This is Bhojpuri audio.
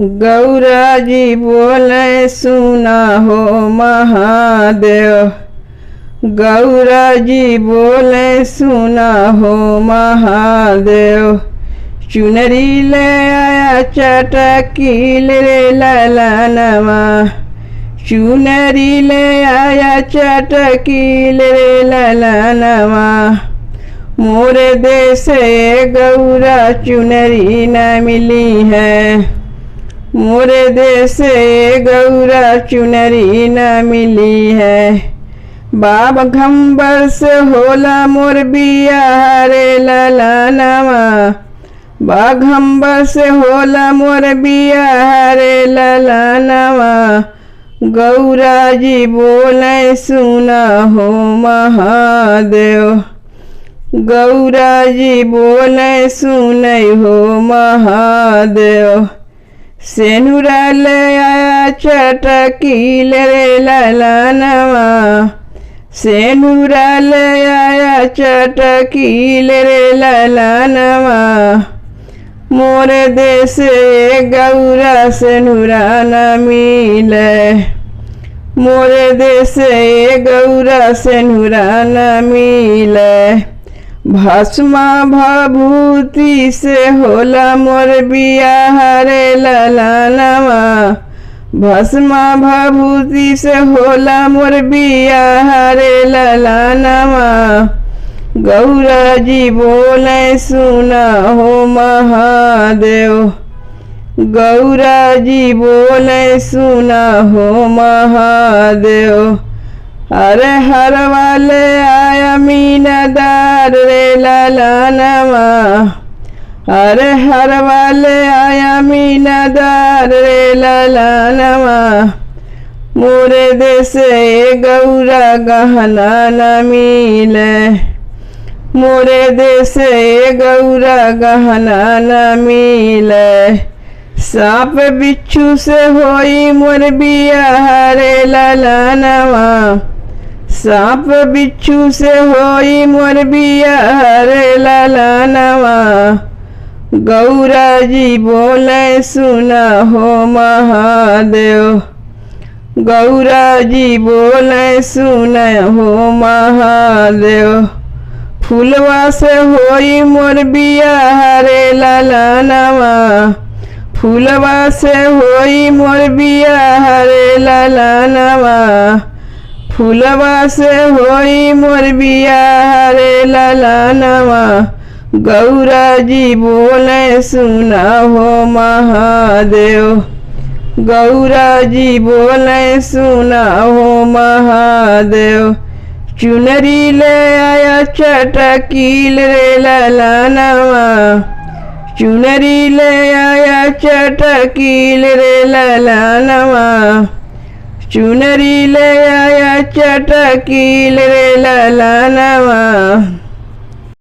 गौरा जी बोले सुना हो महादेव। गौरा जी बोले सुना हो महादेव। चुनरी ले आया चटकील रे ललनवा। चुनरी ले आया चटकील रे ललनवा। मोरे देश गौरा चुनरी न मिली है। मोरे देश गौरा चुनरी न मिली है। बाब घंबर से होला मोर बिया रे ललनवा। बाघंबर से होला मोर बिया रे ललनवा। गौरा जी बोले सुना हो महादेव। गौरा जी बोले सुनै हो महादेव। सेनुरा ले आया चटकील रे ललनवा। सेनुरा ले आया चटकील रे ललनवा। मोरे देश गौरा सेनुरा न मिले। मोरे देश गौरा सेनुरा न मिले। भस्मा भभूति से होला मोर बियाह रे ललनवा। भस्मा भभूति से होला मोर बियाह रे ललनवा। गौरा जी बोले सुना हो महादेव। गौरा जी बोले सुना हो महादेव। अरे हर वाले आया मीनादार रे ललनवा। अरे हर वाले आया मीनादार रे ललनवा। मोरे देश गौरा गहना न मिले। मोरे देश गौरा गहना न मिले। सांप बिच्छू से होई मोर बियाह रे ललनवा। सांप बिच्छू से होई मोर बियाह रे ललनवा। गौरा जी बोले सुना हो महादेव। गौरा जी बोले सुना हो महादेव। फूलवा से होई मोर बियाह रे ललनवा। फूलवा से होई मोर बियाह रे ललनवा। फूलवा से होई मोर बियाह रे ललनवा। गौरा जी बोले सुना हो महादेव। गौरा जी बोले सुना हो महादेव। चुनरी ले आया चटकील रे ललनवा। चुनरी ले आया चटकील रे ललनवा। चुनरी ले आया चटकील रे ललनवा।